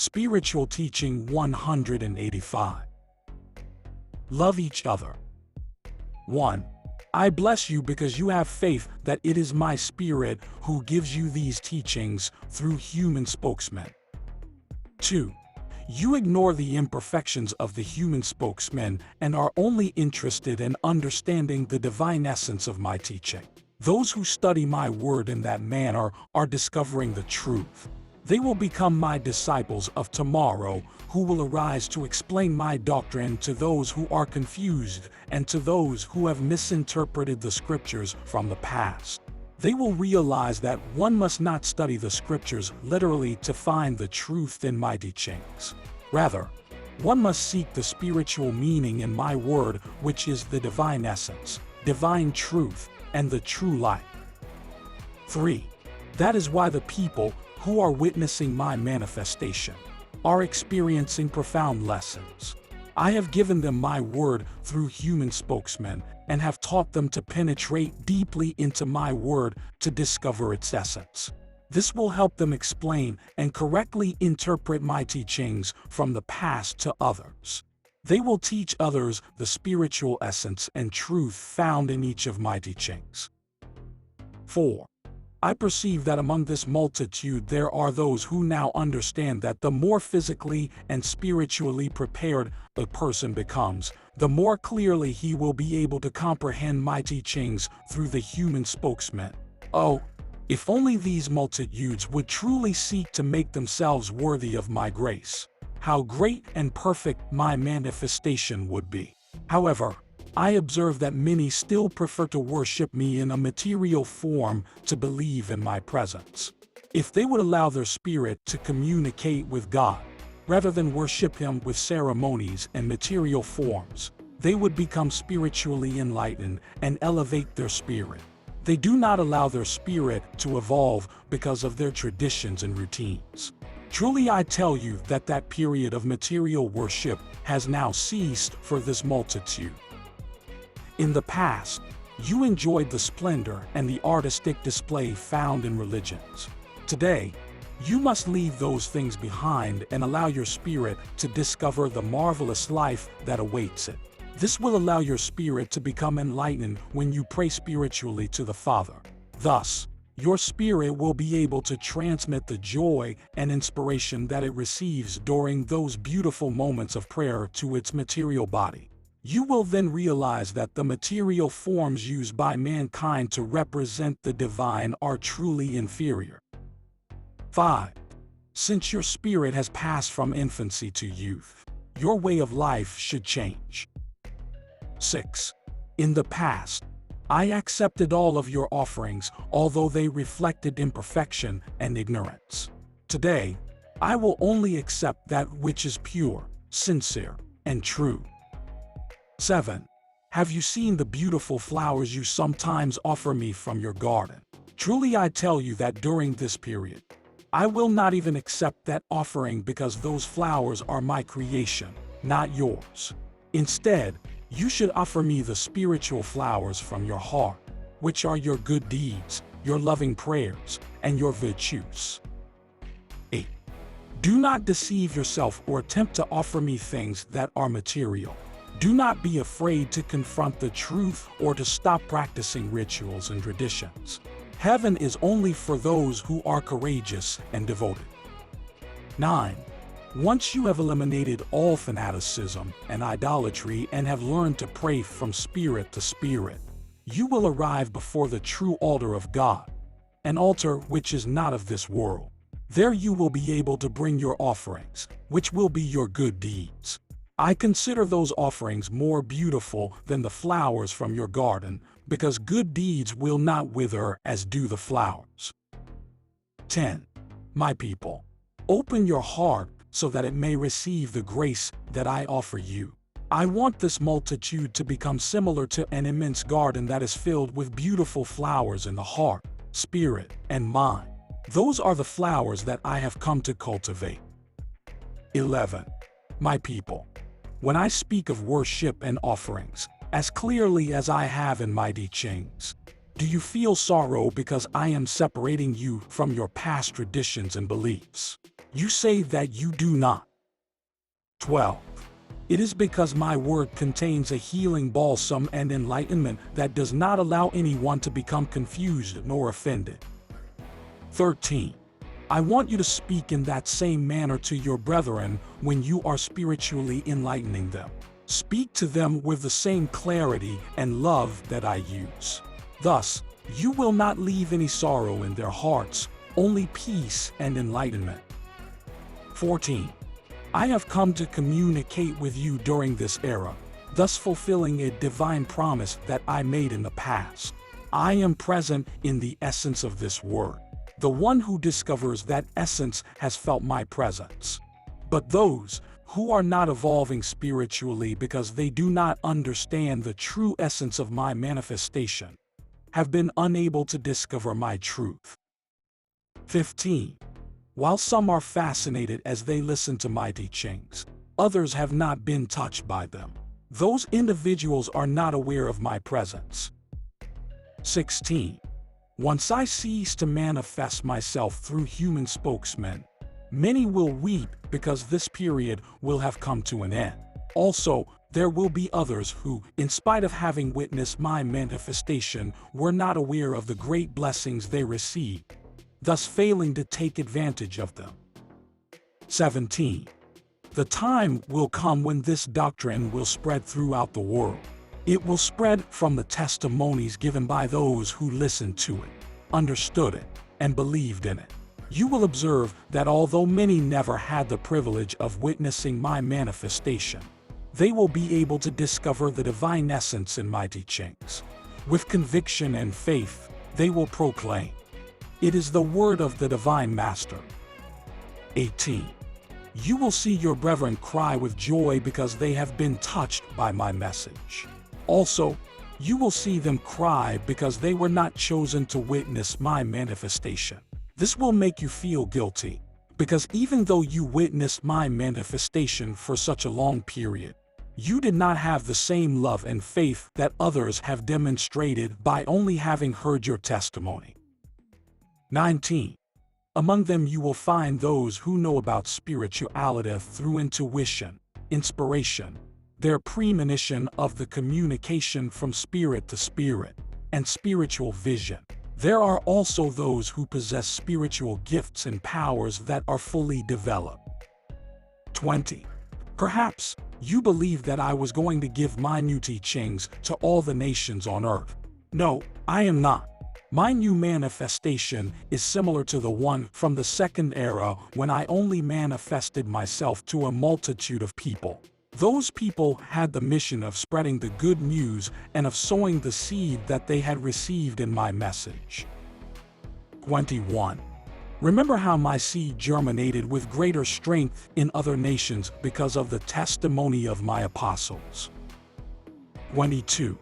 Spiritual Teaching 185. Love each other. 1. I bless you because you have faith that it is my Spirit who gives you these teachings through human spokesmen. 2. You ignore the imperfections of the human spokesmen and are only interested in understanding the divine essence of my teaching. Those who study my word in that manner are discovering the truth. They will become my disciples of tomorrow, who will arise to explain my doctrine to those who are confused and to those who have misinterpreted the scriptures from the past. They will realize that one must not study the scriptures literally to find the truth in my teachings. Rather, one must seek the spiritual meaning in my word, which is the divine essence, divine truth, and the true light. 3. That is why the people who are witnessing my manifestation are experiencing profound lessons. I have given them my word through human spokesmen and have taught them to penetrate deeply into my word to discover its essence. This will help them explain and correctly interpret my teachings from the past to others. They will teach others the spiritual essence and truth found in each of my teachings. 4. I perceive that among this multitude there are those who now understand that the more physically and spiritually prepared a person becomes, the more clearly he will be able to comprehend my teachings through the human spokesman. Oh, if only these multitudes would truly seek to make themselves worthy of my grace, how great and perfect my manifestation would be. However, I observe that many still prefer to worship me in a material form to believe in my presence. If they would allow their spirit to communicate with God, rather than worship Him with ceremonies and material forms, they would become spiritually enlightened and elevate their spirit. They do not allow their spirit to evolve because of their traditions and routines. Truly I tell you that that period of material worship has now ceased for this multitude. In the past, you enjoyed the splendor and the artistic display found in religions. Today, you must leave those things behind and allow your spirit to discover the marvelous life that awaits it. This will allow your spirit to become enlightened when you pray spiritually to the Father. Thus, your spirit will be able to transmit the joy and inspiration that it receives during those beautiful moments of prayer to its material body. You will then realize that the material forms used by mankind to represent the divine are truly inferior. 5. Since your spirit has passed from infancy to youth, your way of life should change. 6. In the past, I accepted all of your offerings, although they reflected imperfection and ignorance. Today, I will only accept that which is pure, sincere, and true. 7. Have you seen the beautiful flowers you sometimes offer me from your garden? Truly I tell you that during this period, I will not even accept that offering because those flowers are my creation, not yours. Instead, you should offer me the spiritual flowers from your heart, which are your good deeds, your loving prayers, and your virtues. 8. Do not deceive yourself or attempt to offer me things that are material. Do not be afraid to confront the truth or to stop practicing rituals and traditions. Heaven is only for those who are courageous and devoted. 9. Once you have eliminated all fanaticism and idolatry and have learned to pray from spirit to spirit, you will arrive before the true altar of God, an altar which is not of this world. There you will be able to bring your offerings, which will be your good deeds. I consider those offerings more beautiful than the flowers from your garden, because good deeds will not wither as do the flowers. 10. My people, open your heart so that it may receive the grace that I offer you. I want this multitude to become similar to an immense garden that is filled with beautiful flowers in the heart, spirit, and mind. Those are the flowers that I have come to cultivate. 11. My people, when I speak of worship and offerings, as clearly as I have in my teachings, do you feel sorrow because I am separating you from your past traditions and beliefs? You say that you do not. 12. It is because my word contains a healing balsam and enlightenment that does not allow anyone to become confused nor offended. 13. I want you to speak in that same manner to your brethren when you are spiritually enlightening them. Speak to them with the same clarity and love that I use. Thus, you will not leave any sorrow in their hearts, only peace and enlightenment. 14. I have come to communicate with you during this era, thus fulfilling a divine promise that I made in the past. I am present in the essence of this word. The one who discovers that essence has felt my presence. But those who are not evolving spiritually because they do not understand the true essence of my manifestation have been unable to discover my truth. 15. While some are fascinated as they listen to my teachings, others have not been touched by them. Those individuals are not aware of my presence. 16. Once I cease to manifest myself through human spokesmen, many will weep because this period will have come to an end. Also, there will be others who, in spite of having witnessed my manifestation, were not aware of the great blessings they received, thus failing to take advantage of them. 17. The time will come when this doctrine will spread throughout the world. It will spread from the testimonies given by those who listened to it, understood it, and believed in it. You will observe that although many never had the privilege of witnessing my manifestation, they will be able to discover the divine essence in my teachings. With conviction and faith, they will proclaim, "It is the word of the divine master." 18. You will see your brethren cry with joy because they have been touched by my message. Also, you will see them cry because they were not chosen to witness my manifestation. This will make you feel guilty, because even though you witnessed my manifestation for such a long period, you did not have the same love and faith that others have demonstrated by only having heard your testimony. 19. Among them you will find those who know about spirituality through intuition, inspiration, their premonition of the communication from spirit to spirit, and spiritual vision. There are also those who possess spiritual gifts and powers that are fully developed. 20. Perhaps you believe that I was going to give my new teachings to all the nations on earth. No, I am not. My new manifestation is similar to the one from the second era when I only manifested myself to a multitude of people. Those people had the mission of spreading the good news and of sowing the seed that they had received in my message. 21. Remember how my seed germinated with greater strength in other nations because of the testimony of my apostles. 22.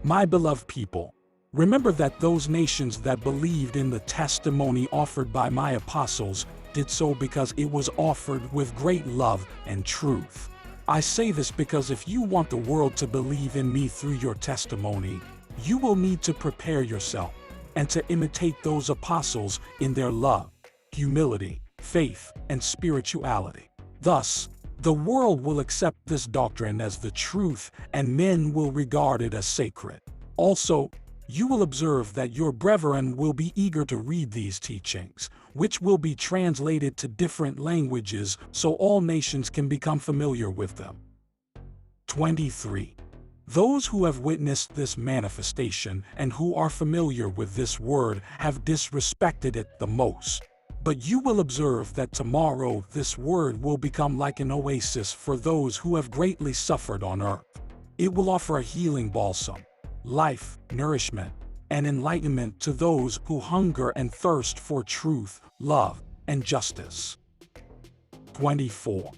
My beloved people, remember that those nations that believed in the testimony offered by my apostles did so because it was offered with great love and truth. I say this because if you want the world to believe in me through your testimony, you will need to prepare yourself and to imitate those apostles in their love, humility, faith, and spirituality. Thus, the world will accept this doctrine as the truth and men will regard it as sacred. Also, you will observe that your brethren will be eager to read these teachings, which will be translated to different languages so all nations can become familiar with them. 23. Those who have witnessed this manifestation and who are familiar with this word have disrespected it the most. But you will observe that tomorrow this word will become like an oasis for those who have greatly suffered on earth. It will offer a healing balsam, life, nourishment, and enlightenment to those who hunger and thirst for truth, love, and justice. 24.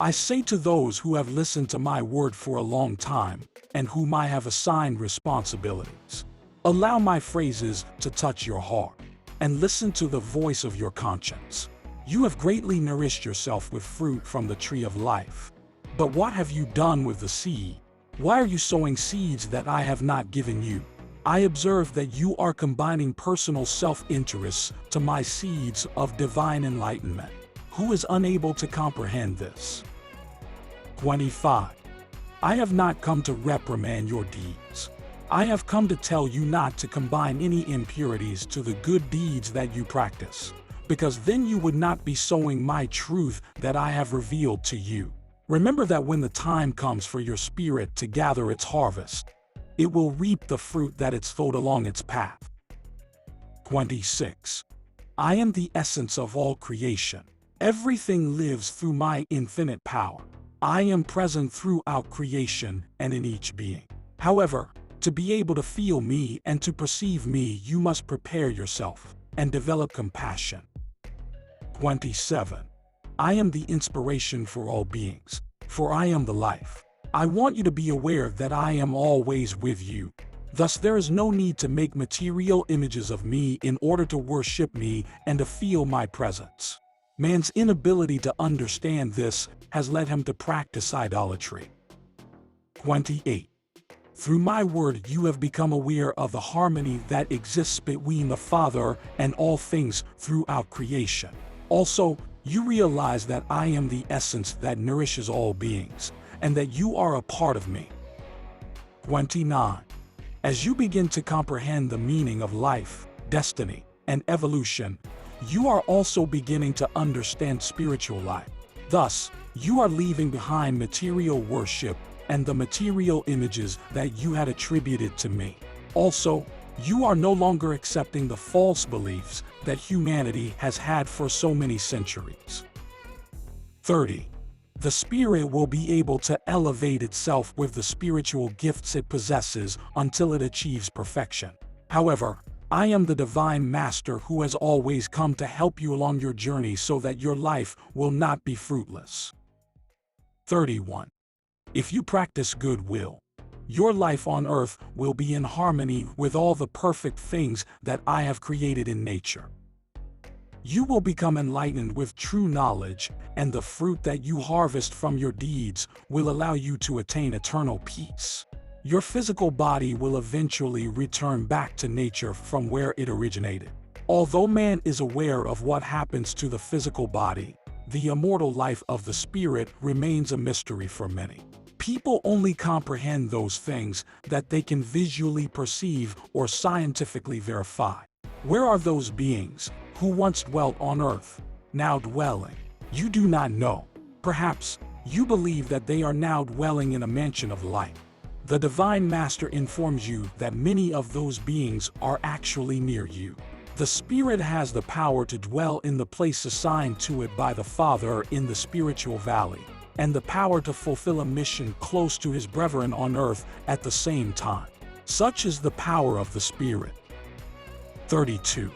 I say to those who have listened to my word for a long time, and whom I have assigned responsibilities, allow my phrases to touch your heart, and listen to the voice of your conscience. You have greatly nourished yourself with fruit from the tree of life. But what have you done with the seed? Why are you sowing seeds that I have not given you? I observe that you are combining personal self-interests to my seeds of divine enlightenment. who is unable to comprehend this. 25. I have not come to reprimand your deeds. I have come to tell you not to combine any impurities to the good deeds that you practice, because then you would not be sowing my truth that I have revealed to you. Remember that when the time comes for your spirit to gather its harvest, it will reap the fruit that it sowed along its path. 26. I am the essence of all creation. Everything lives through my infinite power. I am present throughout creation and in each being. However, to be able to feel me and to perceive me, you must prepare yourself and develop compassion. 27. I am the inspiration for all beings, for I am the life. I want you to be aware that I am always with you. Thus there is no need to make material images of me in order to worship me and to feel my presence. Man's inability to understand this has led him to practice idolatry. 28. Through my word you have become aware of the harmony that exists between the Father and all things throughout creation. Also, you realize that I am the essence that nourishes all beings, and that you are a part of me. 29. As you begin to comprehend the meaning of life, destiny, and evolution, you are also beginning to understand spiritual life. Thus, you are leaving behind material worship and the material images that you had attributed to me. Also, you are no longer accepting the false beliefs that humanity has had for so many centuries. 30. The spirit will be able to elevate itself with the spiritual gifts it possesses until it achieves perfection. However, I am the divine master who has always come to help you along your journey so that your life will not be fruitless. 31. If you practice goodwill, your life on earth will be in harmony with all the perfect things that I have created in nature. You will become enlightened with true knowledge, and the fruit that you harvest from your deeds will allow you to attain eternal peace. Your physical body will eventually return back to nature from where it originated. Although man is aware of what happens to the physical body, the immortal life of the spirit remains a mystery for many. People only comprehend those things that they can visually perceive or scientifically verify. Where are those beings who once dwelt on earth, now dwelling? You do not know. Perhaps you believe that they are now dwelling in a mansion of light. The Divine Master informs you that many of those beings are actually near you. The Spirit has the power to dwell in the place assigned to it by the Father in the spiritual valley, and the power to fulfill a mission close to his brethren on earth at the same time. Such is the power of the Spirit. 32.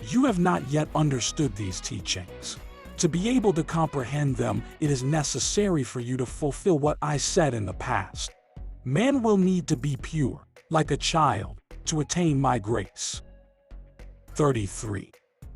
You have not yet understood these teachings. To be able to comprehend them, it is necessary for you to fulfill what I said in the past. Man will need to be pure, like a child, to attain my grace. 33.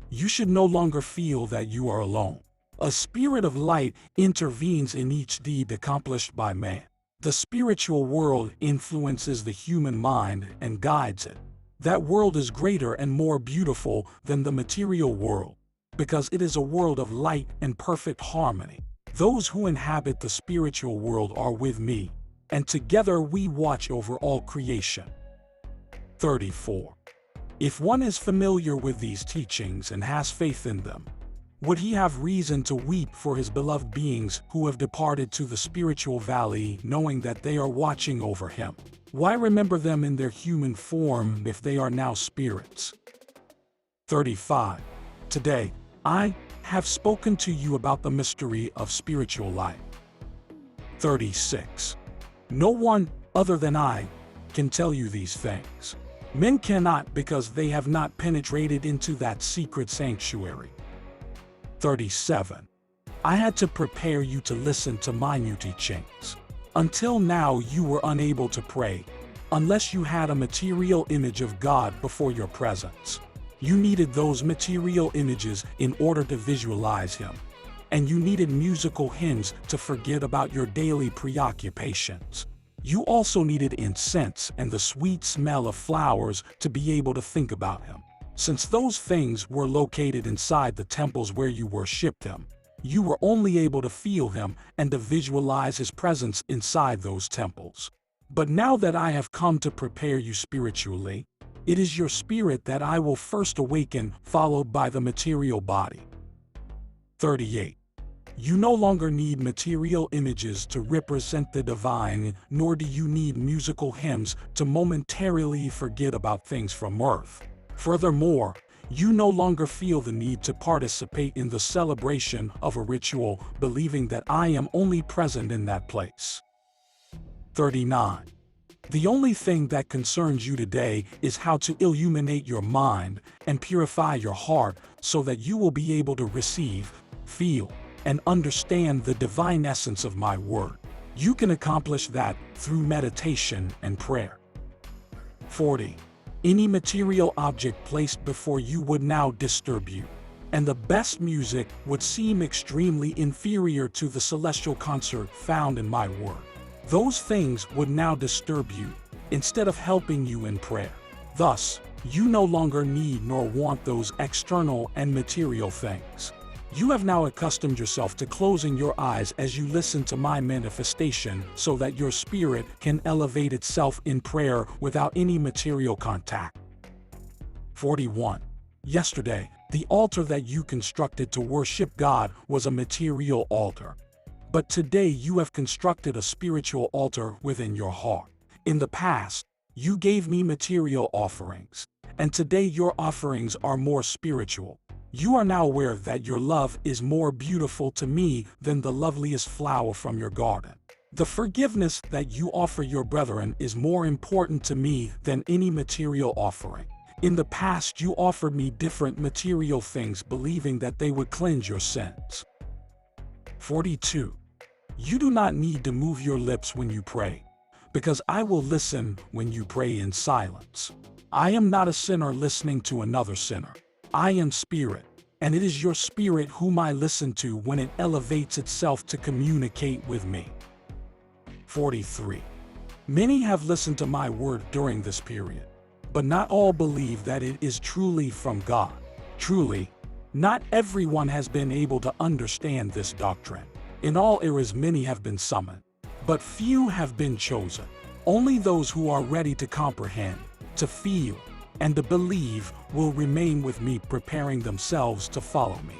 You should no longer feel that you are alone. A spirit of light intervenes in each deed accomplished by man. The spiritual world influences the human mind and guides it. That world is greater and more beautiful than the material world, because it is a world of light and perfect harmony. Those who inhabit the spiritual world are with me, and together we watch over all creation. 34. If one is familiar with these teachings and has faith in them, would he have reason to weep for his beloved beings who have departed to the spiritual valley, knowing that they are watching over him? Why remember them in their human form if they are now spirits? 35. Today, I have spoken to you about the mystery of spiritual life. 36. No one other than I can tell you these things. Men cannot because they have not penetrated into that secret sanctuary. 37. I had to prepare you to listen to my new teachings. Until now you were unable to pray, unless you had a material image of God before your presence. You needed those material images in order to visualize Him. And you needed musical hymns to forget about your daily preoccupations. You also needed incense and the sweet smell of flowers to be able to think about Him. Since those things were located inside the temples where you worshiped Him, you were only able to feel him and to visualize his presence inside those temples. But now that I have come to prepare you spiritually, it is your spirit that I will first awaken, followed by the material body. 38. You no longer need material images to represent the divine, nor do you need musical hymns to momentarily forget about things from earth. Furthermore, you no longer feel the need to participate in the celebration of a ritual, believing that I am only present in that place. 39. The only thing that concerns you today is how to illuminate your mind and purify your heart so that you will be able to receive, feel, and understand the divine essence of my word. You can accomplish that through meditation and prayer. 40. Any material object placed before you would now disturb you, and the best music would seem extremely inferior to the celestial concert found in my word. Those things would now disturb you, instead of helping you in prayer. Thus, you no longer need nor want those external and material things. You have now accustomed yourself to closing your eyes as you listen to my manifestation so that your spirit can elevate itself in prayer without any material contact. 41. Yesterday, the altar that you constructed to worship God was a material altar. But today you have constructed a spiritual altar within your heart. In the past, you gave me material offerings, and today your offerings are more spiritual. You are now aware that your love is more beautiful to me than the loveliest flower from your garden. The forgiveness that you offer your brethren is more important to me than any material offering. In the past, you offered me different material things, believing that they would cleanse your sins. 42. You do not need to move your lips when you pray, because I will listen when you pray in silence. I am not a sinner listening to another sinner. I am spirit, and it is your spirit whom I listen to when it elevates itself to communicate with me. 43. Many have listened to my word during this period, but not all believe that it is truly from God. Truly, not everyone has been able to understand this doctrine. In all eras many have been summoned, but few have been chosen. Only those who are ready to comprehend, to feel, and to believe will remain with me, preparing themselves to follow me.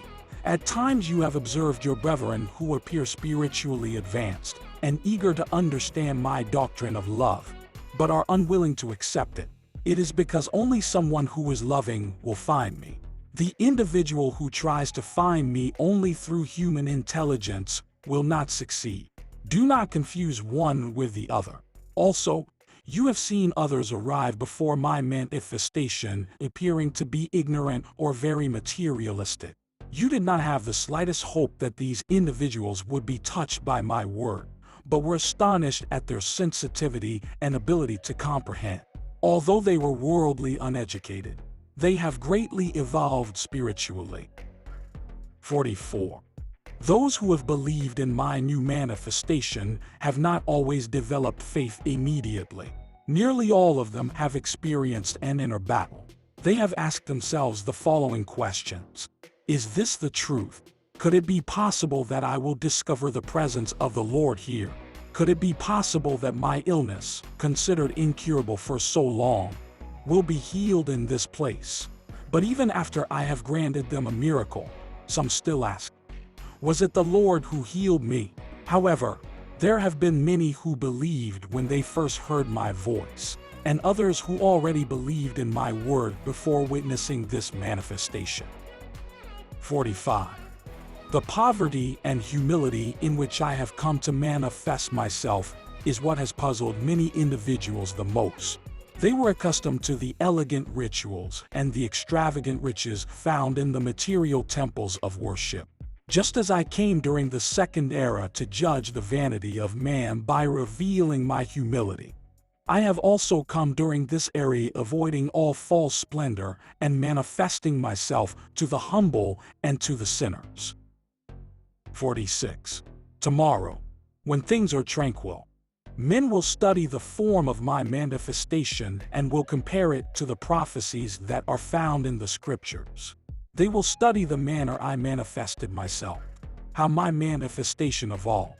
At times you have observed your brethren who appear spiritually advanced and eager to understand my doctrine of love, but are unwilling to accept it. It is because only someone who is loving will find me. The individual who tries to find me only through human intelligence will not succeed. Do not confuse one with the other. Also, you have seen others arrive before my manifestation appearing to be ignorant or very materialistic. You did not have the slightest hope that these individuals would be touched by my word, but were astonished at their sensitivity and ability to comprehend. Although they were worldly uneducated, they have greatly evolved spiritually. 44. Those who have believed in my new manifestation have not always developed faith immediately. Nearly all of them have experienced an inner battle. They have asked themselves the following questions. Is this the truth? Could it be possible that I will discover the presence of the Lord here? Could it be possible that my illness, considered incurable for so long, will be healed in this place? But even after I have granted them a miracle, some still ask, was it the Lord who healed me? However, there have been many who believed when they first heard my voice, and others who already believed in my word before witnessing this manifestation. 45. The poverty and humility in which I have come to manifest myself is what has puzzled many individuals the most. They were accustomed to the elegant rituals and the extravagant riches found in the material temples of worship. Just as I came during the second era to judge the vanity of man by revealing my humility, I have also come during this era avoiding all false splendor and manifesting myself to the humble and to the sinners. 46. Tomorrow, when things are tranquil, men will study the form of my manifestation and will compare it to the prophecies that are found in the scriptures. They will study the manner I manifested myself, how my manifestation of all,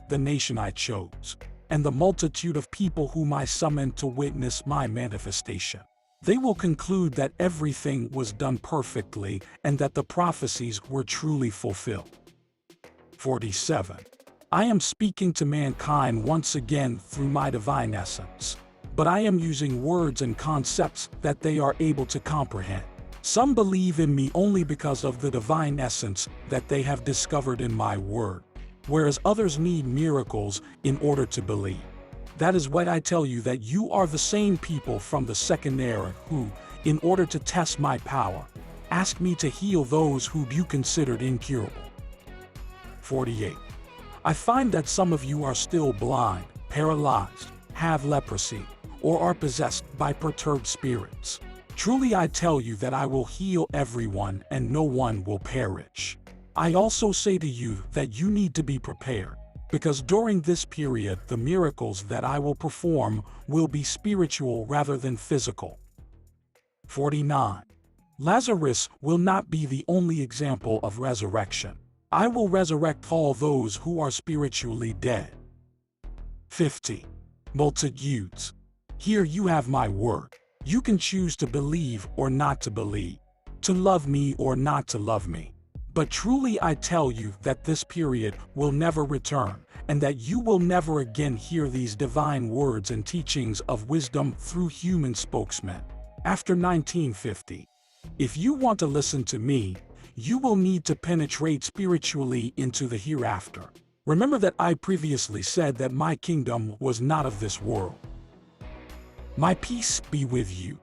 the nation I chose, and the multitude of people whom I summoned to witness my manifestation. They will conclude that everything was done perfectly and that the prophecies were truly fulfilled. 47. I am speaking to mankind once again through my divine essence, but I am using words and concepts that they are able to comprehend. Some believe in me only because of the divine essence that they have discovered in my word, whereas others need miracles in order to believe. That is why I tell you that you are the same people from the second era who, in order to test my power, asked me to heal those whom you considered incurable. 48. I find that some of you are still blind, paralyzed, have leprosy, or are possessed by perturbed spirits. Truly I tell you that I will heal everyone and no one will perish. I also say to you that you need to be prepared, because during this period the miracles that I will perform will be spiritual rather than physical. 49. Lazarus will not be the only example of resurrection. I will resurrect all those who are spiritually dead. 50. Multitudes. Here you have my word. You can choose to believe or not to believe, to love me or not to love me. But truly I tell you that this period will never return, and that you will never again hear these divine words and teachings of wisdom through human spokesmen. After 1950, if you want to listen to me, you will need to penetrate spiritually into the hereafter. Remember that I previously said that my kingdom was not of this world. My peace be with you.